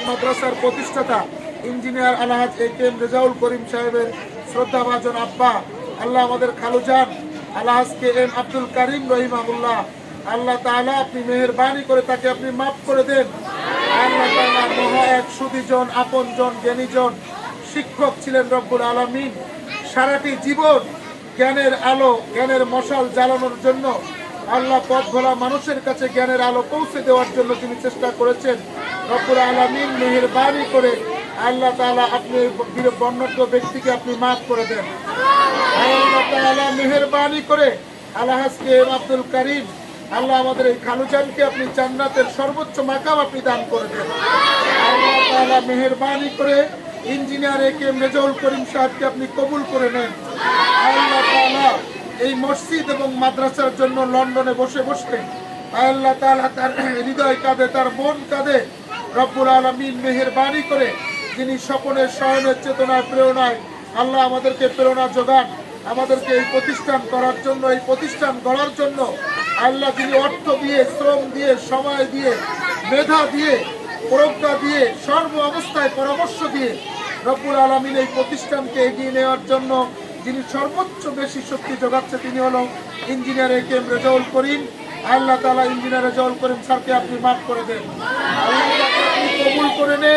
মাদ্রাসার প্রতিষ্ঠাতা ইঞ্জিনিয়ার আলহাজ এ.কে.এম. রেজাউল করিম সাহেবের শ্রদ্ধাভাজন আব্বা আল্লাহ আমাদের খালুজান আলহাজ কে.এম. আব্দুল কারিম রহিমাহুল্লাহ, আল্লাহ তাআলা আপনি মেহেরবানি করে তাকে আপনি মাফ করে দেন। আল্লাহ তাআলা মহা এক সুদীজন, আপনজন, জ্ঞানীজন শিক্ষক ছিলেন রব্বুল আলামিন। সারাটি জীবন জ্ঞানের আলো, জ্ঞানের মশাল জ্বালানোর জন্য, আল্লাহ পথ ভোলা মানুষের কাছে জ্ঞানের আলো পৌঁছে দেওয়ার জন্য তিনি চেষ্টা করেছেন। রব্বুল আলামিন মেহেরবানি করে আল্লাহ তাআলা আপনি বর্ণাঢ্য ব্যক্তিকে আপনি মাফ করে দেন। আল্লাহ তাআলা মেহেরবানি করে আলহাজ কে.এম. আব্দুল কারিম, আল্লাহ আমাদের এই খালুজানকে আপনি জান্নাতের সর্বোচ্চ মাকাম আপনি দান করে দেন। আল্লাহ তাআলা মেহেরবানি করে ইঞ্জিনিয়ার এ.কে.এম. রেজাউল করিম সাহেবকে আপনি কবুল করে নেন। আল্লাহ তাআলা এই মসজিদ এবং মাদ্রাসার জন্য লন্ডনে বসে বসে আল্লাহ তাআলা তার হৃদয় কাঁদে, তার মন কাঁদে। রব্বুল আলামিন মেহেরবানি করে যিনি সকলের শয়নের চেতনায় প্রেরণায় আল্লাহ আমাদেরকে প্রেরণা যোগান, আমাদেরকে এই প্রতিষ্ঠান করার জন্য, এই প্রতিষ্ঠান গড়ার জন্য আল্লাহ যিনি অর্থ দিয়ে, শ্রম দিয়ে, সময় দিয়ে, মেধা দিয়ে, প্রজ্ঞা দিয়ে, সর্ব অবস্থায় পরামর্শ দিয়ে রব্বুল আলামিন এই প্রতিষ্ঠানকে এগিয়ে নেওয়ার জন্য যিনি সর্বোচ্চ বেশি শক্তি যোগাচ্ছে তিনি হলো ইঞ্জিনিয়ার এ.কে.এম. রেজাউল করিম। আল্লাহ তাআলা ইঞ্জিনিয়ার রেজাউল করিম স্যারকে আপনি মাফ করে দেন, আল্লাহ আপনি কবুল করে নেন।